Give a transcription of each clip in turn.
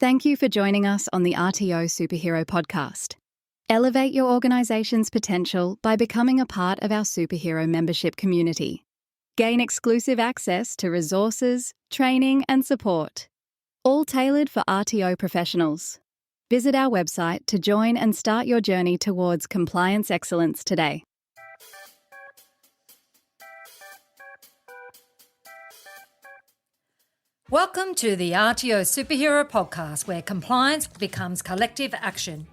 Thank you for joining us on the RTO Superhero Podcast. Elevate your organisation's potential by becoming a part of our superhero membership community. Gain exclusive access to resources, training and support, all tailored for RTO professionals. Visit our website to join and start your journey towards compliance excellence today. Welcome to the RTO Superhero Podcast, where compliance becomes collective action.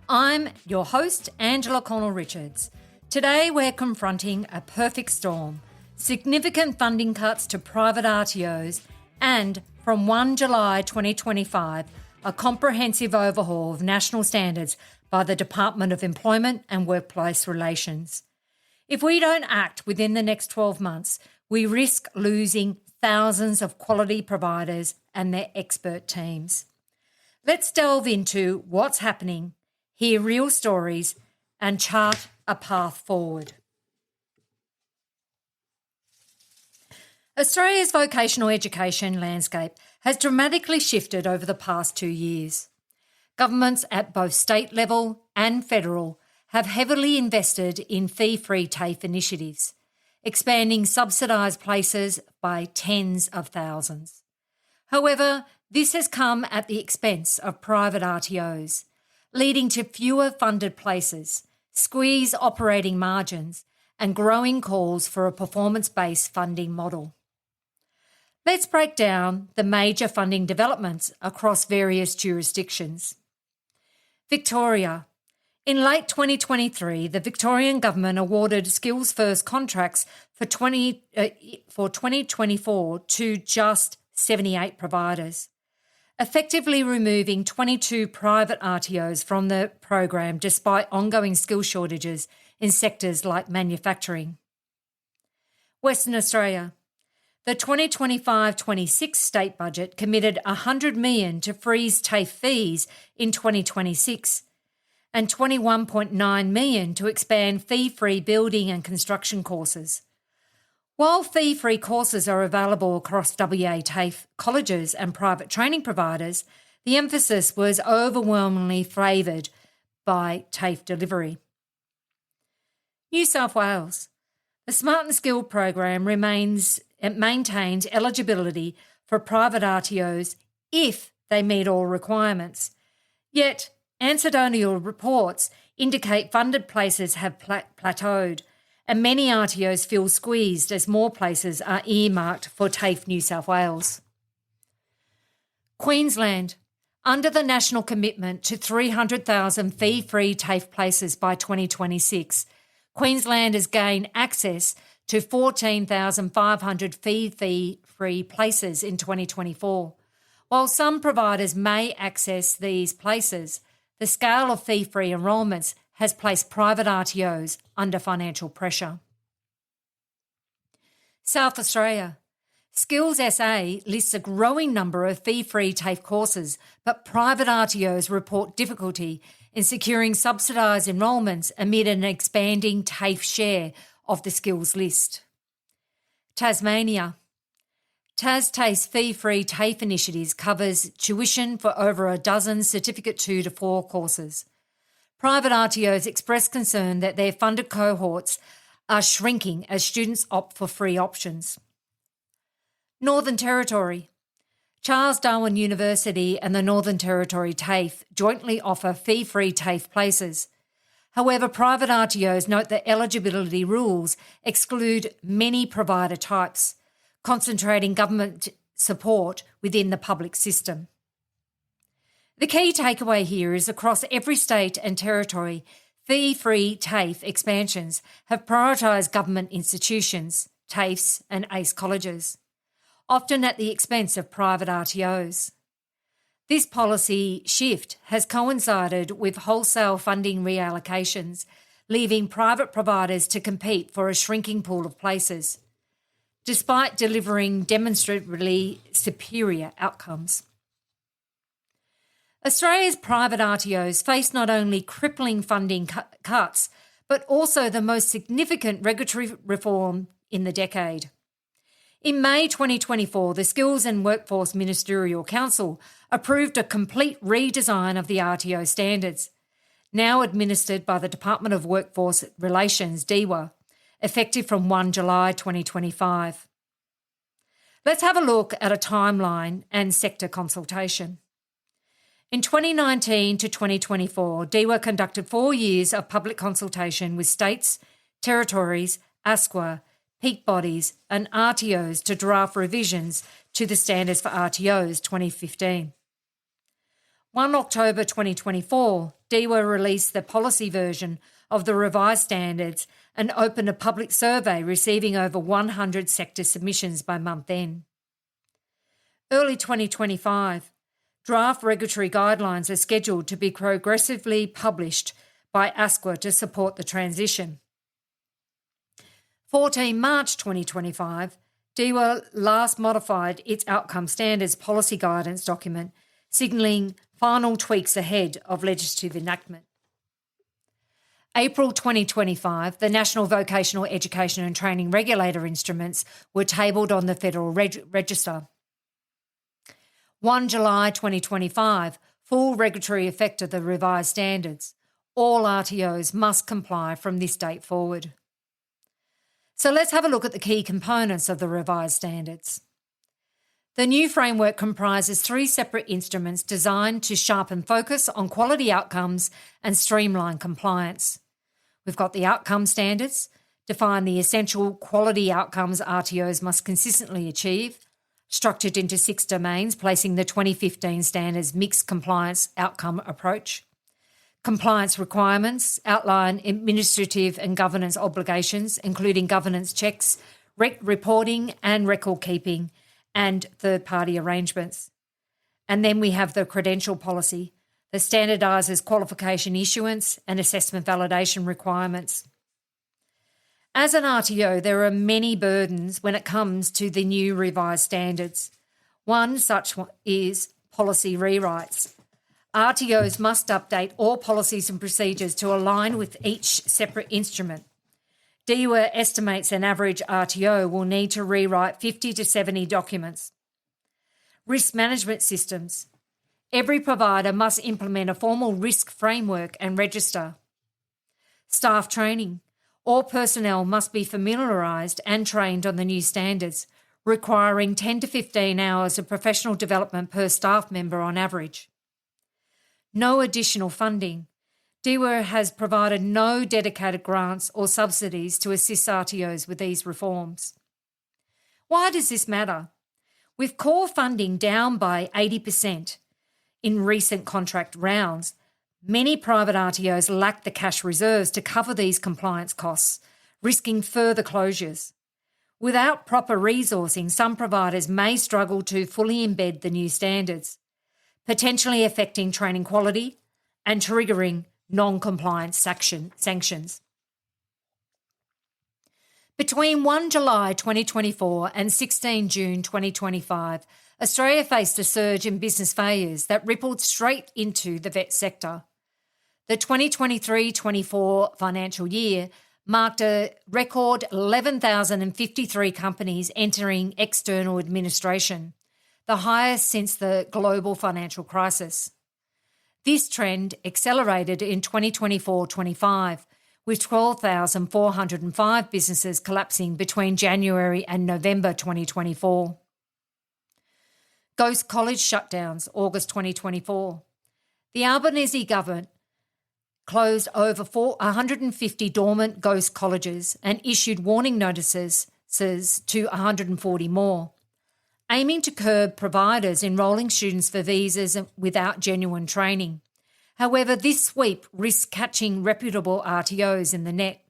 I'm your host, Angela Connell-Richards. Today we're confronting a perfect storm, significant funding cuts to private RTOs, and from 1 July 2025, a comprehensive overhaul of national standards by the Department of Employment and Workplace Relations. If we don't act within the next 12 months, we risk losing thousands of quality providers and their expert teams. Let's delve into what's happening, hear real stories, and chart a path forward. Australia's vocational education landscape has dramatically shifted over the past 2 years. Governments at both state level and federal have heavily invested in Fee-Free TAFE initiatives, expanding subsidised places by tens of thousands. However, this has come at the expense of private RTOs, leading to fewer funded places, squeezed operating margins, and growing calls for a performance-based funding model. Let's break down the major funding developments across various jurisdictions. Victoria. In late 2023, the Victorian Government awarded Skills First contracts for 2024 to just 78 providers, effectively removing 22 private RTOs from the program despite ongoing skill shortages in sectors like manufacturing. Western Australia. The 2025-26 state budget committed $100 million to freeze TAFE fees in 2026, and $21.9 million to expand fee-free building and construction courses. While fee-free courses are available across WA TAFE colleges and private training providers, the emphasis was overwhelmingly favoured by TAFE delivery. New South Wales. The Smart and Skilled program maintains eligibility for private RTOs if they meet all requirements. Yet, anecdotal reports indicate funded places have plateaued, and many RTOs feel squeezed as more places are earmarked for TAFE New South Wales. Queensland. Under the national commitment to 300,000 fee-free TAFE places by 2026, Queensland has gained access to 14,500 fee-free places in 2024. While some providers may access these places, the scale of fee-free enrolments has placed private RTOs under financial pressure. South Australia. Skills SA lists a growing number of fee-free TAFE courses, but private RTOs report difficulty in securing subsidised enrolments amid an expanding TAFE share of the skills list. Tasmania. TAFE's Fee-Free TAFE initiatives covers tuition for over a dozen Certificate 2 to 4 courses. Private RTOs express concern that their funded cohorts are shrinking as students opt for free options. Northern Territory. Charles Darwin University and the Northern Territory TAFE jointly offer fee-free TAFE places. However, private RTOs note that eligibility rules exclude many provider types, concentrating government support within the public system. The key takeaway here is across every state and territory, fee-free TAFE expansions have prioritised government institutions, TAFEs and ACE colleges, often at the expense of private RTOs. This policy shift has coincided with wholesale funding reallocations, leaving private providers to compete for a shrinking pool of places, despite delivering demonstrably superior outcomes. Australia's private RTOs face not only crippling funding cuts, but also the most significant regulatory reform in the decade. In May 2024, the Skills and Workforce Ministerial Council approved a complete redesign of the RTO standards, now administered by the Department of Workforce Relations, DEWA, effective from 1 July 2025. Let's have a look at a timeline and sector consultation. In 2019 to 2024, DEWA conducted 4 years of public consultation with states, territories, ASQA, peak bodies and RTOs to draft revisions to the standards for RTOs 2015. 1 October 2024, DEWA released the policy version of the revised standards and opened a public survey receiving over 100 sector submissions by month end. Early 2025, draft regulatory guidelines are scheduled to be progressively published by ASQA to support the transition. 14 March 2025, DEWA last modified its outcome standards policy guidance document, signalling final tweaks ahead of legislative enactment. April 2025, the National Vocational Education and Training Regulator instruments were tabled on the Federal Register. 1 July 2025, full regulatory effect of the revised standards. All RTOs must comply from this date forward. So let's have a look at the key components of the revised standards. The new framework comprises 3 separate instruments designed to sharpen focus on quality outcomes and streamline compliance. We've got the outcome standards, define the essential quality outcomes RTOs must consistently achieve, structured into 6 domains, placing the 2015 standards mixed compliance outcome approach. Compliance requirements outline administrative and governance obligations, including governance checks, reporting and record keeping, and third-party arrangements. And then we have the credential policy that standardises qualification issuance and assessment validation requirements. As an RTO, there are many burdens when it comes to the new revised standards. One such is policy rewrites. RTOs must update all policies and procedures to align with each separate instrument. DEWA estimates an average RTO will need to rewrite 50 to 70 documents. Risk management systems. Every provider must implement a formal risk framework and register. Staff training. All personnel must be familiarised and trained on the new standards, requiring 10 to 15 hours of professional development per staff member on average. No additional funding. DEWA has provided no dedicated grants or subsidies to assist RTOs with these reforms. Why does this matter? With core funding down by 80% in recent contract rounds, many private RTOs lack the cash reserves to cover these compliance costs, risking further closures. Without proper resourcing, some providers may struggle to fully embed the new standards, potentially affecting training quality and triggering non-compliance sanctions. Between 1 July 2024 and 16 June 2025, Australia faced a surge in business failures that rippled straight into the vet sector. The 2023-24 financial year marked a record 11,053 companies entering external administration, the highest since the global financial crisis. This trend accelerated in 2024-25, with 12,405 businesses collapsing between January and November 2024. Ghost college shutdowns, August 2024. The Albanese government closed over 150 dormant ghost colleges and issued warning notices to 140 more, aiming to curb providers enrolling students for visas without genuine training. However, this sweep risks catching reputable RTOs in the net.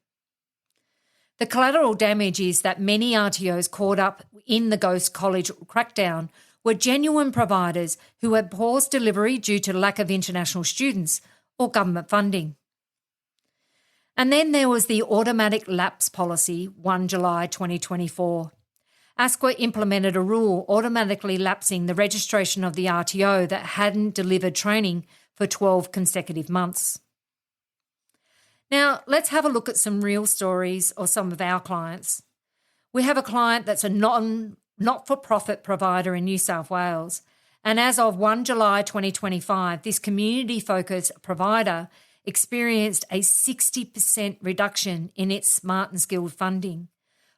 The collateral damage is that many RTOs caught up in the ghost college crackdown were genuine providers who had paused delivery due to lack of international students or government funding. And then there was the automatic lapse policy, 1 July 2024. ASQA implemented a rule automatically lapsing the registration of the RTO that hadn't delivered training for 12 consecutive months. Now, let's have a look at some real stories of some of our clients. We have a client that's a not-for-profit provider in New South Wales, and as of 1 July 2025, this community-focused provider experienced a 60% reduction in its Smart and Skilled funding,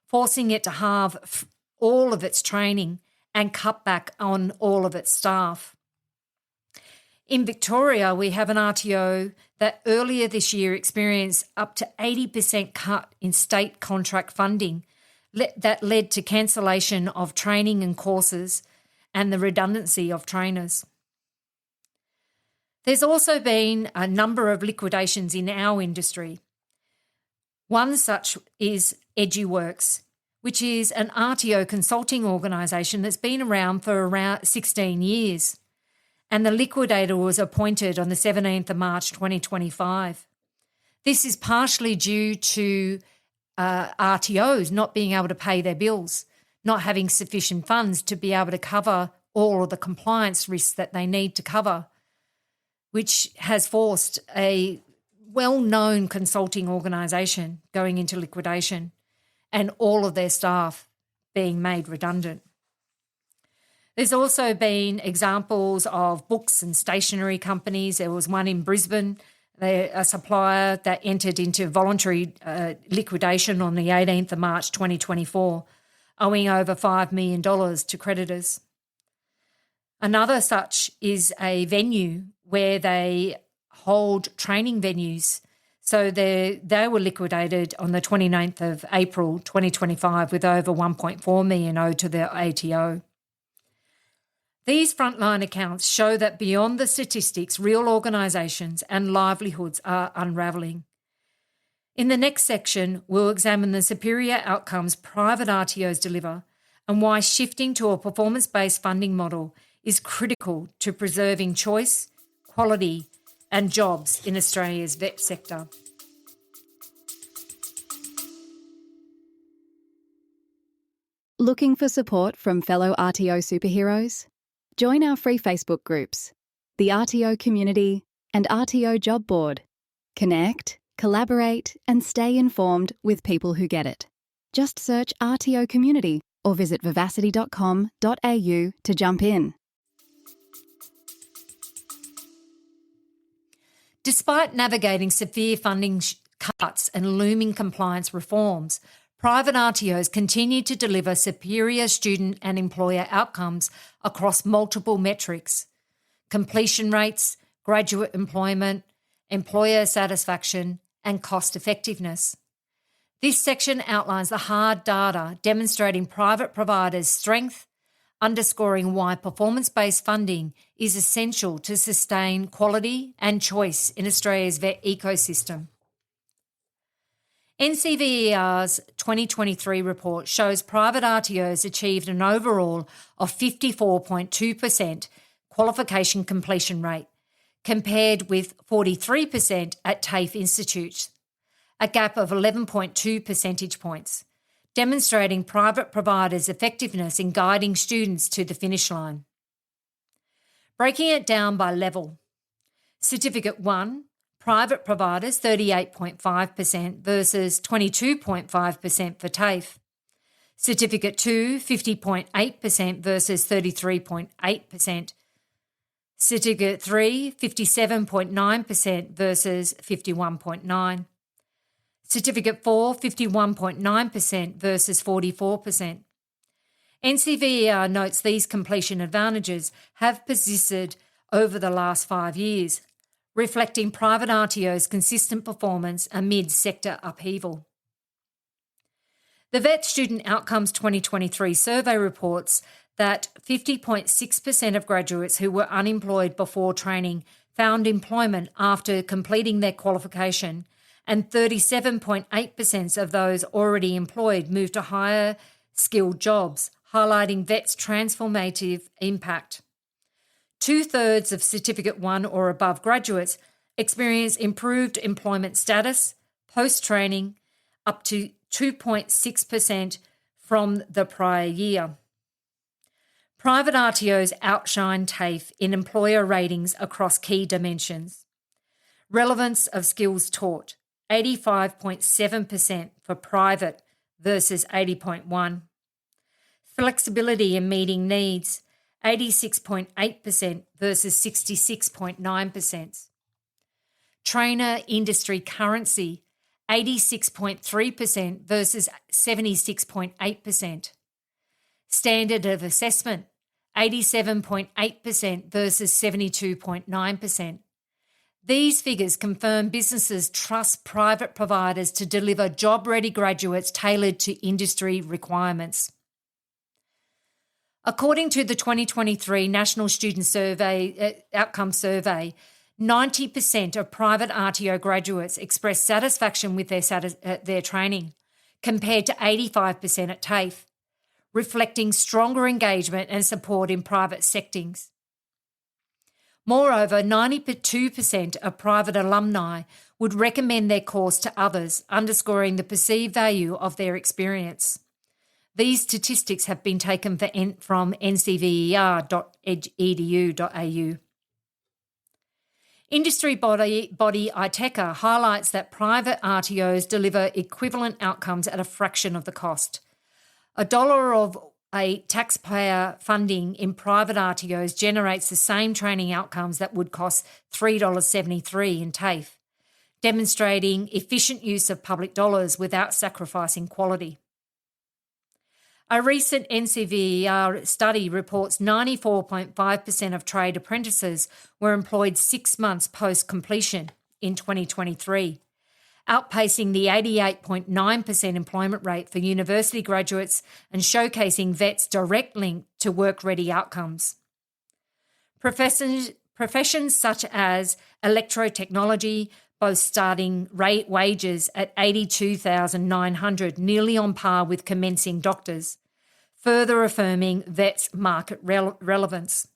forcing it to halve all of its training and cut back on all of its staff. In Victoria, we have an RTO that earlier this year experienced up to 80% cut in state contract funding that led to cancellation of training and courses and the redundancy of trainers. There's also been a number of liquidations in our industry. One such is EduWorks, which is an RTO consulting organisation that's been around for around 16 years. And the liquidator was appointed on the 17th of March 2025. This is partially due to RTOs not being able to pay their bills, not having sufficient funds to be able to cover all of the compliance risks that they need to cover, which has forced a well-known consulting organisation going into liquidation and all of their staff being made redundant. There's also been examples of books and stationery companies. There was one in Brisbane, a supplier that entered into voluntary liquidation on the 18th of March 2024, owing over $5 million to creditors. Another such is a venue where they hold training venues. So they were liquidated on the 29th of April 2025 with over $1.4 million owed to their ATO. These frontline accounts show that beyond the statistics, real organisations and livelihoods are unravelling. In the next section, we'll examine the superior outcomes private RTOs deliver and why shifting to a performance-based funding model is critical to preserving choice, quality and jobs in Australia's vet sector. Looking for support from fellow RTO superheroes? Join our free Facebook groups, the RTO Community and RTO Job Board. Connect, collaborate and stay informed with people who get it. Just search RTO Community or visit vivacity.com.au to jump in. Despite navigating severe funding cuts and looming compliance reforms, private RTOs continue to deliver superior student and employer outcomes across multiple metrics: completion rates, graduate employment, employer satisfaction, and cost effectiveness. This section outlines the hard data demonstrating private providers' strength, underscoring why performance-based funding is essential to sustain quality and choice in Australia's vet ecosystem. NCVER's 2023 report shows private RTOs achieved an overall of 54.2% qualification completion rate, compared with 43% at TAFE institutes, a gap of 11.2 percentage points, demonstrating private providers' effectiveness in guiding students to the finish line. Breaking it down by level. Certificate 1, private providers 38.5% versus 22.5% for TAFE. Certificate 2, 50.8% versus 33.8%. Certificate 3, 57.9% versus 51.9%. Certificate 4, 51.9% versus 44%. NCVER notes these completion advantages have persisted over the last 5 years, reflecting private RTO's consistent performance amid sector upheaval. The Vet Student Outcomes 2023 survey reports that 50.6% of graduates who were unemployed before training found employment after completing their qualification, and 37.8% of those already employed moved to higher skilled jobs, highlighting vets' transformative impact. 2/3 of Certificate 1 or above graduates experience improved employment status post-training, up to 2.6% from the prior year. Private RTOs outshine TAFE in employer ratings across key dimensions. Relevance of skills taught, 85.7% for private versus 80.1%. Flexibility in meeting needs, 86.8% versus 66.9%. Trainer industry currency, 86.3% versus 76.8%. Standard of assessment, 87.8% versus 72.9%. These figures confirm businesses trust private providers to deliver job-ready graduates tailored to industry requirements. According to the 2023 National Student Outcome Survey, 90% of private RTO graduates express satisfaction with their training, compared to 85% at TAFE, reflecting stronger engagement and support in private settings. Moreover, 92% of private alumni would recommend their course to others, underscoring the perceived value of their experience. These statistics have been taken from ncver.edu.au. Industry body ITECA highlights that private RTOs deliver equivalent outcomes at a fraction of the cost. $1 of a taxpayer funding in private RTOs generates the same training outcomes that would cost $3.73 in TAFE, demonstrating efficient use of public dollars without sacrificing quality. A recent NCVER study reports 94.5% of trade apprentices were employed 6 months post-completion in 2023, outpacing the 88.9% employment rate for university graduates and showcasing VET's direct link to work-ready outcomes. Professions such as electrotechnology boast starting rate wages at $82,900, nearly on par with commencing doctors, further affirming VET's market relevance.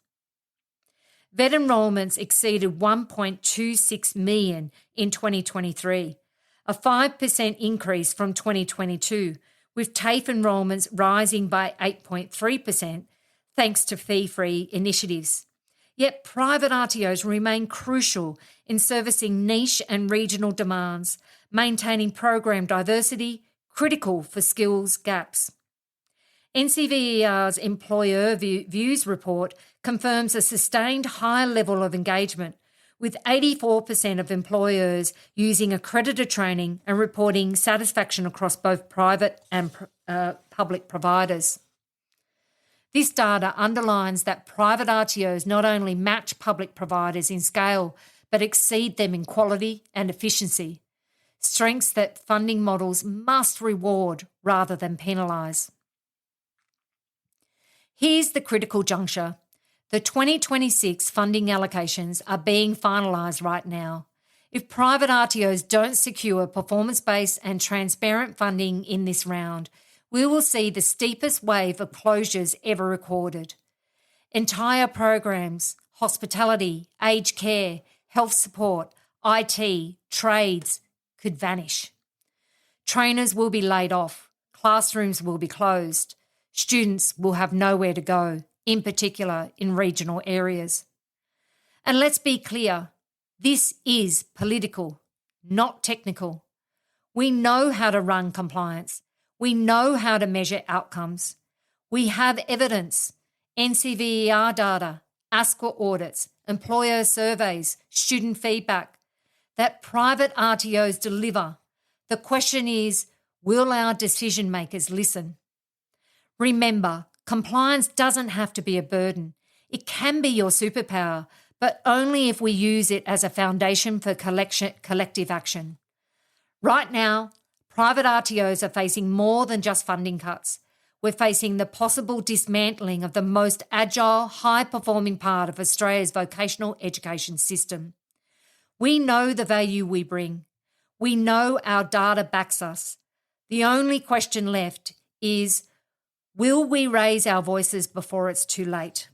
VET enrolments exceeded 1.26 million in 2023, a 5% increase from 2022, with TAFE enrolments rising by 8.3% thanks to fee-free initiatives. Yet private RTOs remain crucial in servicing niche and regional demands, maintaining program diversity, critical for skills gaps. NCVER's Employer Views report confirms a sustained high level of engagement, with 84% of employers using accredited training and reporting satisfaction across both private and public providers. This data underlines that private RTOs not only match public providers in scale, but exceed them in quality and efficiency, strengths that funding models must reward rather than penalise. Here's the critical juncture. The 2026 funding allocations are being finalised right now. If private RTOs don't secure performance-based and transparent funding in this round, we will see the steepest wave of closures ever recorded. Entire programs, hospitality, aged care, health support, IT, trades could vanish. Trainers will be laid off. Classrooms will be closed. Students will have nowhere to go, in particular in regional areas. And let's be clear, this is political, not technical. We know how to run compliance. We know how to measure outcomes. We have evidence, NCVER data, ASQA audits, employer surveys, student feedback, that private RTOs deliver. The question is, will our decision makers listen? Remember, compliance doesn't have to be a burden. It can be your superpower, but only if we use it as a foundation for collective action. Right now, private RTOs are facing more than just funding cuts. We're facing the possible dismantling of the most agile, high-performing part of Australia's vocational education system. We know the value we bring. We know our data backs us. The only question left is, will we raise our voices before it's too late?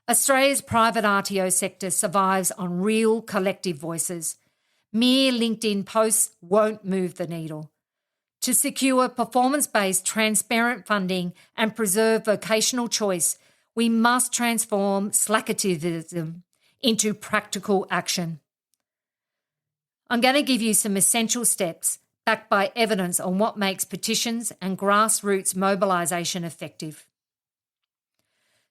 Australia's private RTO sector survives on real collective voices. Mere LinkedIn posts won't move the needle. To secure performance-based, transparent funding and preserve vocational choice, we must transform slackativism into practical action. I'm going to give you some essential steps, backed by evidence on what makes petitions and grassroots mobilisation effective.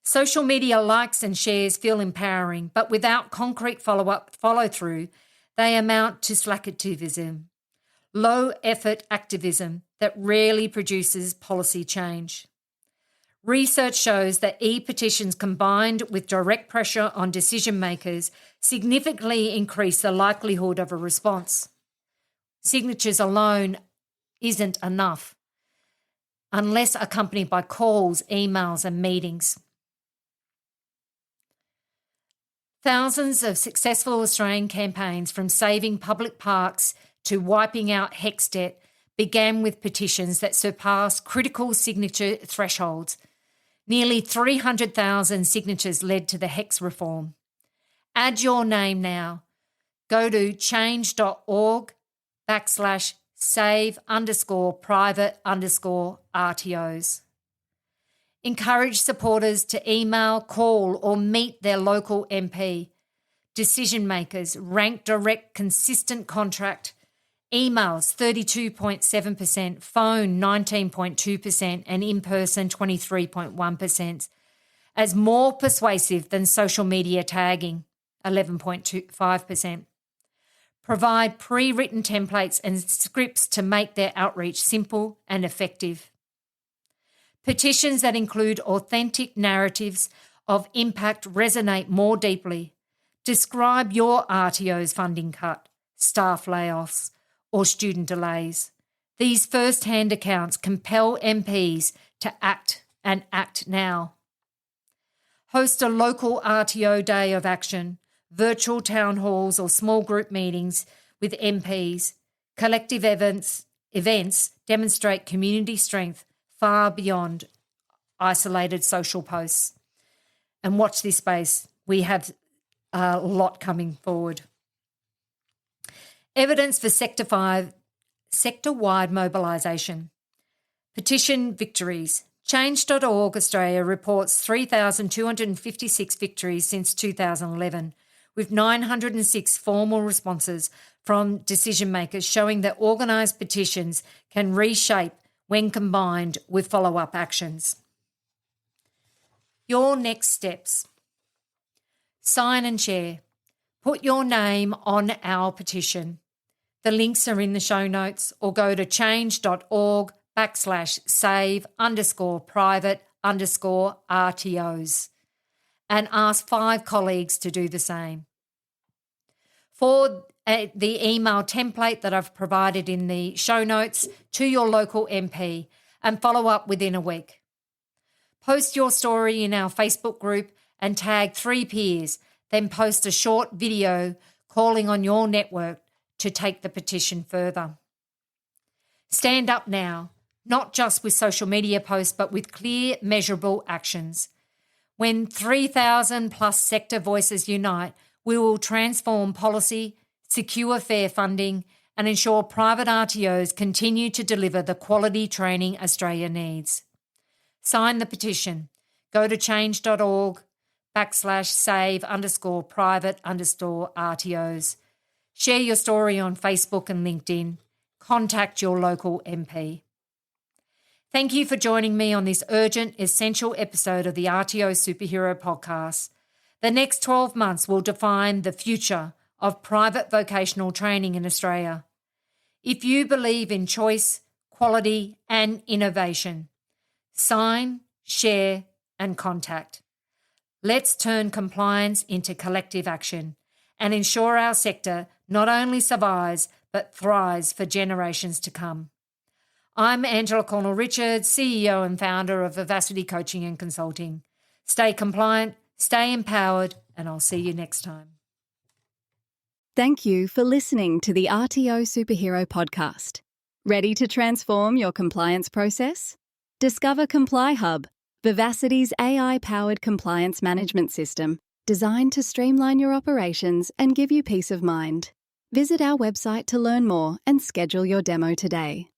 Social media likes and shares feel empowering, but without concrete follow-through, they amount to slacktivism, low-effort activism that rarely produces policy change. Research shows that e-petitions combined with direct pressure on decision makers significantly increase the likelihood of a response. Signatures alone isn't enough unless accompanied by calls, emails and meetings. Thousands of successful Australian campaigns, from saving public parks to wiping out HECS debt, began with petitions that surpassed critical signature thresholds. Nearly 300,000 signatures led to the HECS reform. Add your name now. Go to change.org/save_private_RTOs. Encourage supporters to email, call or meet their local MP. Decision makers rank direct consistent contact. Emails 32.7%, phone 19.2% and in-person 23.1% as more persuasive than social media tagging 11.25%. Provide pre-written templates and scripts to make their outreach simple and effective. Petitions that include authentic narratives of impact resonate more deeply. Describe your RTO's funding cut, staff layoffs, or student delays. These first-hand accounts compel MPs to act and act now. Host a local RTO day of action, virtual town halls or small group meetings with MPs. Collective events demonstrate community strength far beyond isolated social posts. And watch this space. We have a lot coming forward. Evidence for sector-wide mobilisation. Petition victories. Change.org Australia reports 3,256 victories since 2011, with 906 formal responses from decision makers showing that organised petitions can reshape when combined with follow-up actions. Your next steps. Sign and share. Put your name on our petition. The links are in the show notes, or go to change.org/save_private_RTOs and ask 5 colleagues to do the same. Forward the email template that I've provided in the show notes to your local MP and follow up within a week. Post your story in our Facebook group and tag 3 peers, then post a short video calling on your network to take the petition further. Stand up now, not just with social media posts, but with clear, measurable actions. When 3,000 plus sector voices unite, we will transform policy, secure fair funding, and ensure private RTOs continue to deliver the quality training Australia needs. Sign the petition. Go to change.org/save_private_RTOs. Share your story on Facebook and LinkedIn. Contact your local MP. Thank you for joining me on this urgent, essential episode of the RTO Superhero Podcast. The next 12 months will define the future of private vocational training in Australia. If you believe in choice, quality and innovation, sign, share and contact. Let's turn compliance into collective action and ensure our sector not only survives but thrives for generations to come. I'm Angela Connell-Richards, CEO and founder of Vivacity Coaching and Consulting. Stay compliant, stay empowered, and I'll see you next time. Thank you for listening to the RTO Superhero Podcast. Ready to transform your compliance process? Discover Comply Hub, Vivacity's AI-powered compliance management system, designed to streamline your operations and give you peace of mind. Visit our website to learn more and schedule your demo today.